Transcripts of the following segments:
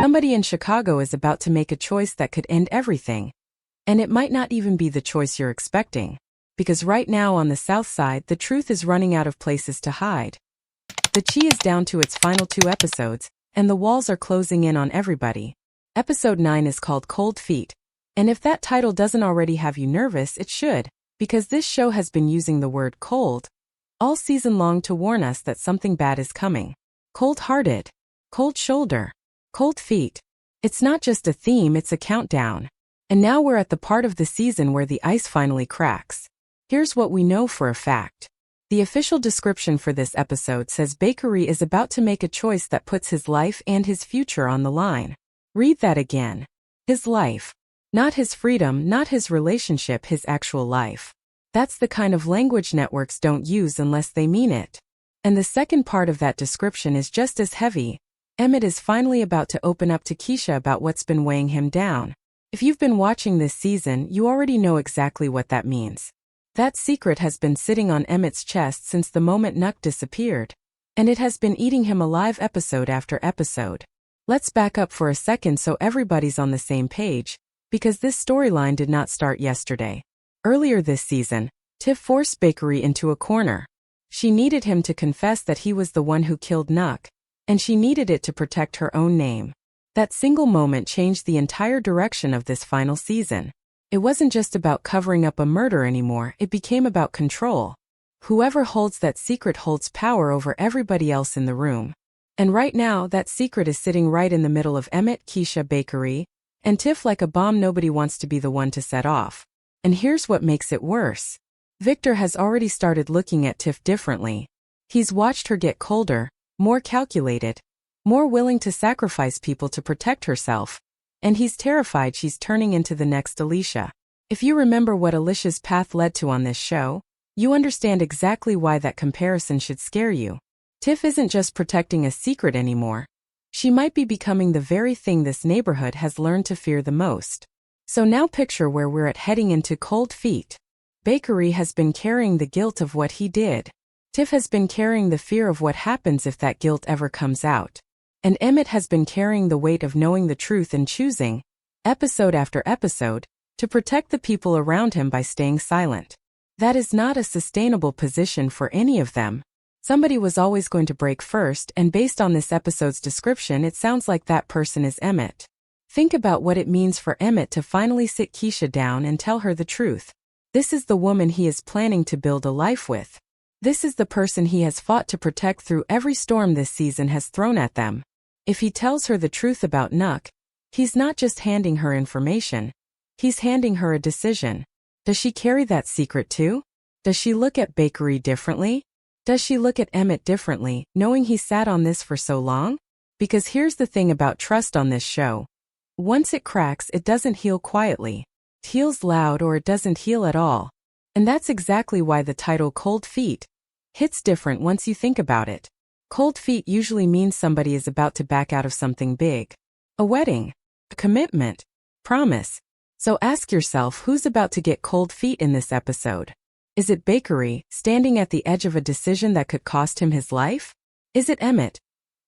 Somebody in Chicago is about to make a choice that could end everything. And it might not even be the choice you're expecting. Because right now on the South Side, the truth is running out of places to hide. The Chi is down to its final 2 episodes, and the walls are closing in on everybody. Episode 9 is called Cold Feet. And if that title doesn't already have you nervous, it should, because this show has been using the word cold all season long to warn us that something bad is coming. Cold-hearted, cold shoulder, cold feet. It's not just a theme, it's a countdown. And now we're at the part of the season where the ice finally cracks. Here's what we know for a fact. The official description for this episode says Bakari is about to make a choice that puts his life and his future on the line. Read that again. His life. Not his freedom, not his relationship, his actual life. That's the kind of language networks don't use unless they mean it. And the second part of that description is just as heavy. Emmett is finally about to open up to Kiesha about what's been weighing him down. If you've been watching this season, you already know exactly what that means. That secret has been sitting on Emmett's chest since the moment Nuck disappeared. And it has been eating him alive episode after episode. Let's back up for a second so everybody's on the same page, because this storyline did not start yesterday. Earlier this season, Tiff forced Bakari into a corner. She needed him to confess that he was the one who killed Nuck, and she needed it to protect her own name. That single moment changed the entire direction of this final season. It wasn't just about covering up a murder anymore, it became about control. Whoever holds that secret holds power over everybody else in the room. And right now, that secret is sitting right in the middle of Emmett, Kiesha, Bakari, and Tiff like a bomb nobody wants to be the one to set off. And here's what makes it worse. Victor has already started looking at Tiff differently. He's watched her get colder, more calculated, more willing to sacrifice people to protect herself. And he's terrified she's turning into the next Alicia. If you remember what Alicia's path led to on this show, you understand exactly why that comparison should scare you. Tiff isn't just protecting a secret anymore. She might be becoming the very thing this neighborhood has learned to fear the most. So now picture where we're at heading into Cold Feet. Bakari has been carrying the guilt of what he did. Tiff has been carrying the fear of what happens if that guilt ever comes out. And Emmett has been carrying the weight of knowing the truth and choosing, episode after episode, to protect the people around him by staying silent. That is not a sustainable position for any of them. Somebody was always going to break first, and based on this episode's description, it sounds like that person is Emmett. Think about what it means for Emmett to finally sit Kiesha down and tell her the truth. This is the woman he is planning to build a life with. This is the person he has fought to protect through every storm this season has thrown at them. If he tells her the truth about Nuck, he's not just handing her information, he's handing her a decision. Does she carry that secret too? Does she look at Bakari differently? Does she look at Emmett differently, knowing he sat on this for so long? Because here's the thing about trust on this show. Once it cracks, it doesn't heal quietly. It heals loud or it doesn't heal at all. And that's exactly why the title Cold Feet hits different once you think about it. Cold feet usually means somebody is about to back out of something big. A wedding, a commitment, promise. So ask yourself, who's about to get cold feet in this episode? Is it Bakari, standing at the edge of a decision that could cost him his life? Is it Emmett,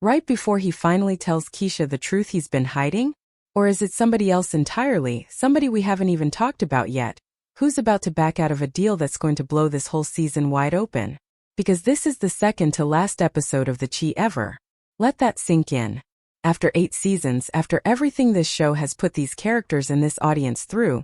right before he finally tells Kiesha the truth he's been hiding? Or is it somebody else entirely, somebody we haven't even talked about yet, who's about to back out of a deal that's going to blow this whole season wide open? Because this is the second to last episode of the Chi ever. Let that sink in. After 8 seasons, after everything this show has put these characters and this audience through,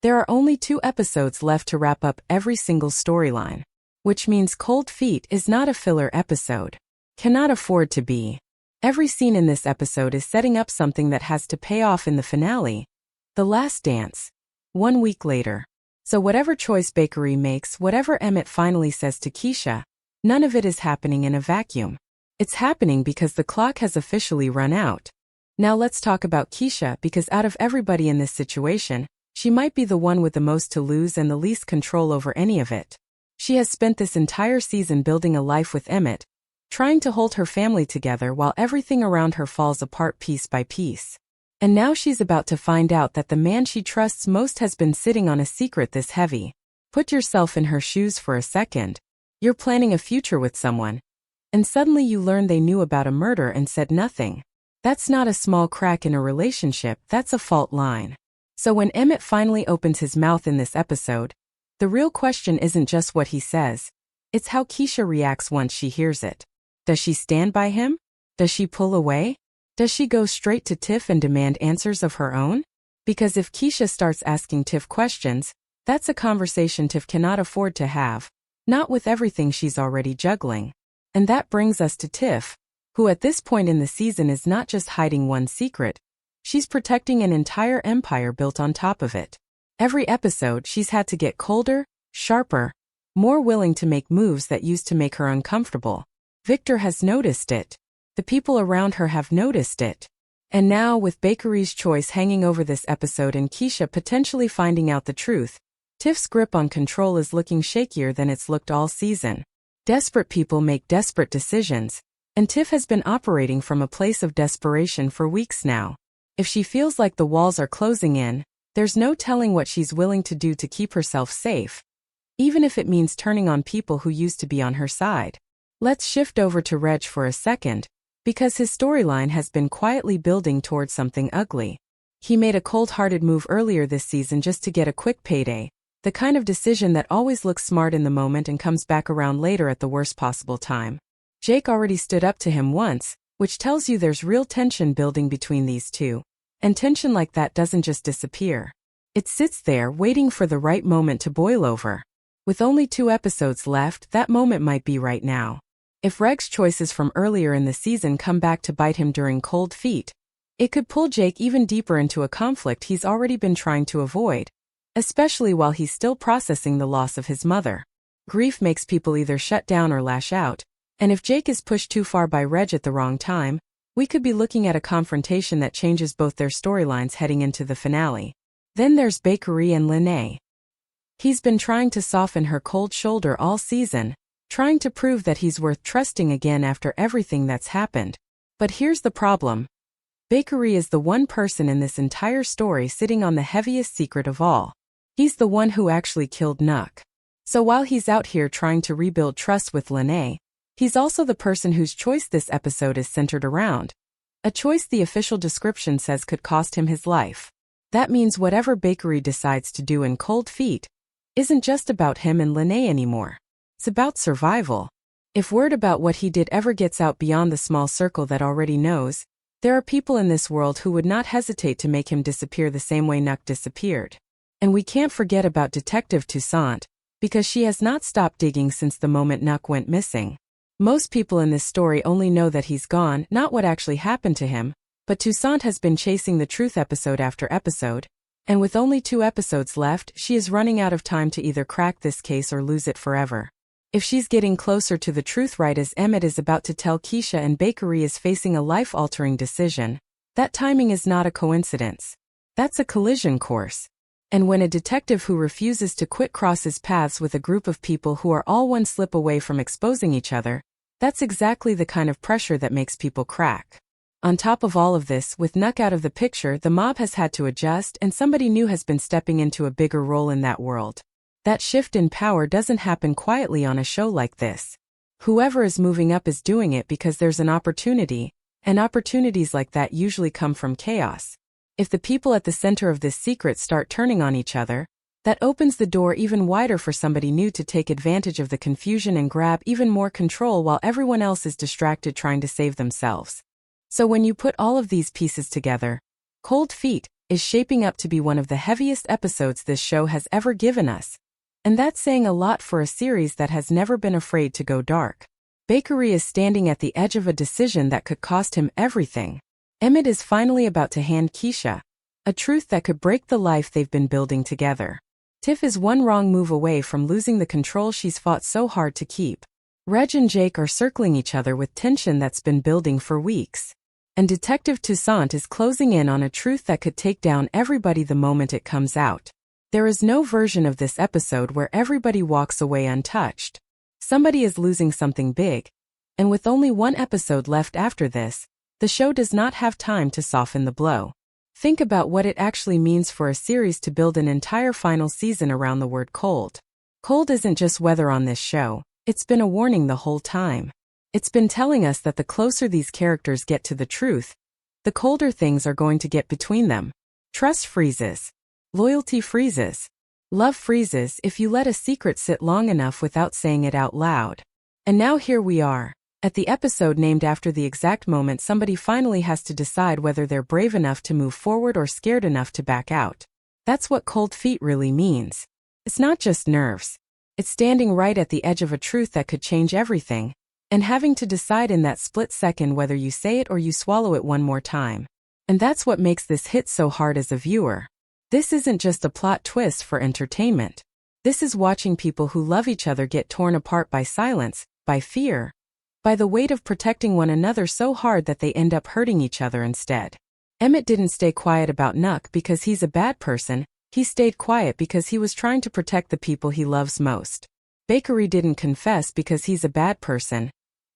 there are only 2 episodes left to wrap up every single storyline. Which means Cold Feet is not a filler episode. Cannot afford to be. Every scene in this episode is setting up something that has to pay off in the finale. The last dance. 1 week later. So whatever choice Bakari makes, whatever Emmett finally says to Kiesha, none of it is happening in a vacuum. It's happening because the clock has officially run out. Now let's talk about Kiesha, because out of everybody in this situation, she might be the one with the most to lose and the least control over any of it. She has spent this entire season building a life with Emmett, trying to hold her family together while everything around her falls apart piece by piece. And now she's about to find out that the man she trusts most has been sitting on a secret this heavy. Put yourself in her shoes for a second. You're planning a future with someone, and suddenly you learn they knew about a murder and said nothing. That's not a small crack in a relationship, that's a fault line. So when Emmett finally opens his mouth in this episode, the real question isn't just what he says, it's how Kiesha reacts once she hears it. Does she stand by him? Does she pull away? Does she go straight to Tiff and demand answers of her own? Because if Kiesha starts asking Tiff questions, that's a conversation Tiff cannot afford to have, not with everything she's already juggling. And that brings us to Tiff, who at this point in the season is not just hiding one secret, she's protecting an entire empire built on top of it. Every episode she's had to get colder, sharper, more willing to make moves that used to make her uncomfortable. Victor has noticed it. The people around her have noticed it. And now, with Bakari's choice hanging over this episode and Kiesha potentially finding out the truth, Tiff's grip on control is looking shakier than it's looked all season. Desperate people make desperate decisions, and Tiff has been operating from a place of desperation for weeks now. If she feels like the walls are closing in, there's no telling what she's willing to do to keep herself safe, even if it means turning on people who used to be on her side. Let's shift over to Reg for a second, because his storyline has been quietly building towards something ugly. He made a cold-hearted move earlier this season just to get a quick payday, the kind of decision that always looks smart in the moment and comes back around later at the worst possible time. Jake already stood up to him once, which tells you there's real tension building between these two. And tension like that doesn't just disappear. It sits there waiting for the right moment to boil over. With only 2 episodes left, that moment might be right now. If Reg's choices from earlier in the season come back to bite him during cold feet, it could pull Jake even deeper into a conflict he's already been trying to avoid, especially while he's still processing the loss of his mother. Grief makes people either shut down or lash out, and if Jake is pushed too far by Reg at the wrong time, we could be looking at a confrontation that changes both their storylines heading into the finale. Then there's Bakari and Lene. He's been trying to soften her cold shoulder all season, trying to prove that he's worth trusting again after everything that's happened. But here's the problem. Bakari is the one person in this entire story sitting on the heaviest secret of all. He's the one who actually killed Nuck. So while he's out here trying to rebuild trust with Lene, he's also the person whose choice this episode is centered around. A choice the official description says could cost him his life. That means whatever Bakari decides to do in cold feet isn't just about him and Lene anymore. It's about survival. If word about what he did ever gets out beyond the small circle that already knows, there are people in this world who would not hesitate to make him disappear the same way Nuck disappeared. And we can't forget about Detective Toussaint, because she has not stopped digging since the moment Nuck went missing. Most people in this story only know that he's gone, not what actually happened to him, but Toussaint has been chasing the truth episode after episode, and with only 2 episodes left, she is running out of time to either crack this case or lose it forever. If she's getting closer to the truth right as Emmett is about to tell Kiesha and Bakari is facing a life-altering decision, that timing is not a coincidence. That's a collision course. And when a detective who refuses to quit crosses paths with a group of people who are all one slip away from exposing each other, that's exactly the kind of pressure that makes people crack. On top of all of this, with Nuck out of the picture, the mob has had to adjust and somebody new has been stepping into a bigger role in that world. That shift in power doesn't happen quietly on a show like this. Whoever is moving up is doing it because there's an opportunity, and opportunities like that usually come from chaos. If the people at the center of this secret start turning on each other, that opens the door even wider for somebody new to take advantage of the confusion and grab even more control while everyone else is distracted trying to save themselves. So when you put all of these pieces together, Cold Feet is shaping up to be one of the heaviest episodes this show has ever given us. And that's saying a lot for a series that has never been afraid to go dark. Bakari is standing at the edge of a decision that could cost him everything. Emmett is finally about to hand Kiesha a truth that could break the life they've been building together. Tiff is one wrong move away from losing the control she's fought so hard to keep. Reg and Jake are circling each other with tension that's been building for weeks. And Detective Toussaint is closing in on a truth that could take down everybody the moment it comes out. There is no version of this episode where everybody walks away untouched. Somebody is losing something big, and with only 1 episode left after this, the show does not have time to soften the blow. Think about what it actually means for a series to build an entire final season around the word cold. Cold isn't just weather on this show, it's been a warning the whole time. It's been telling us that the closer these characters get to the truth, the colder things are going to get between them. Trust freezes. Loyalty freezes. Love freezes if you let a secret sit long enough without saying it out loud. And now here we are, at the episode named after the exact moment somebody finally has to decide whether they're brave enough to move forward or scared enough to back out. That's what cold feet really means. It's not just nerves. It's standing right at the edge of a truth that could change everything, and having to decide in that split second whether you say it or you swallow it one more time. And that's what makes this hit so hard as a viewer. This isn't just a plot twist for entertainment. This is watching people who love each other get torn apart by silence, by fear, by the weight of protecting one another so hard that they end up hurting each other instead. Emmett didn't stay quiet about Nuck because he's a bad person. He stayed quiet because he was trying to protect the people he loves most. Bakari didn't confess because he's a bad person.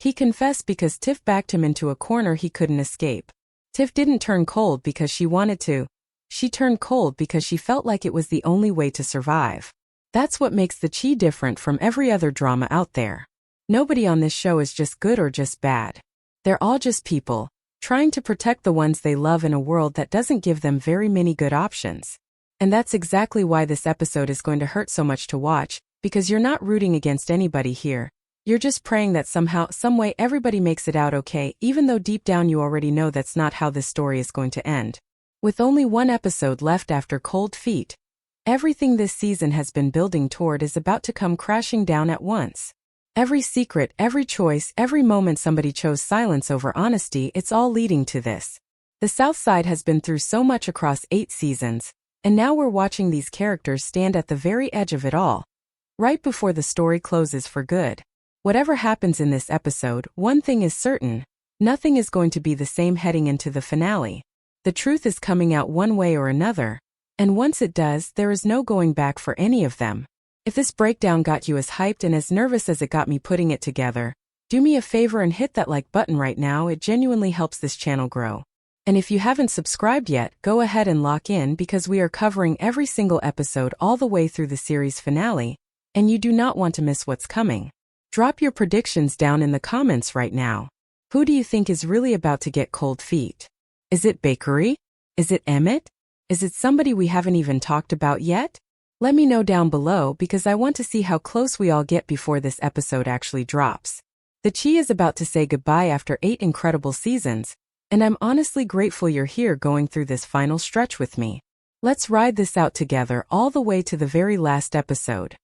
He confessed because Tiff backed him into a corner he couldn't escape. Tiff didn't turn cold because she wanted to. She turned cold because she felt like it was the only way to survive. That's what makes the Chi different from every other drama out there. Nobody on this show is just good or just bad. They're all just people, trying to protect the ones they love in a world that doesn't give them very many good options. And that's exactly why this episode is going to hurt so much to watch, because you're not rooting against anybody here. You're just praying that somehow, someway everybody makes it out okay, even though deep down you already know that's not how this story is going to end. With only one episode left after Cold Feet, everything this season has been building toward is about to come crashing down at once. Every secret, every choice, every moment somebody chose silence over honesty, it's all leading to this. The South Side has been through so much across 8 seasons, and now we're watching these characters stand at the very edge of it all, right before the story closes for good. Whatever happens in this episode, one thing is certain: nothing is going to be the same heading into the finale. The truth is coming out one way or another, and once it does, there is no going back for any of them. If this breakdown got you as hyped and as nervous as it got me putting it together, do me a favor and hit that like button right now. It genuinely helps this channel grow. And if you haven't subscribed yet, go ahead and lock in, because we are covering every single episode all the way through the series finale, and you do not want to miss what's coming. Drop your predictions down in the comments right now. Who do you think is really about to get cold feet? Is it Bakari? Is it Emmett? Is it somebody we haven't even talked about yet? Let me know down below, because I want to see how close we all get before this episode actually drops. The Chi is about to say goodbye after 8 incredible seasons, and I'm honestly grateful you're here going through this final stretch with me. Let's ride this out together all the way to the very last episode.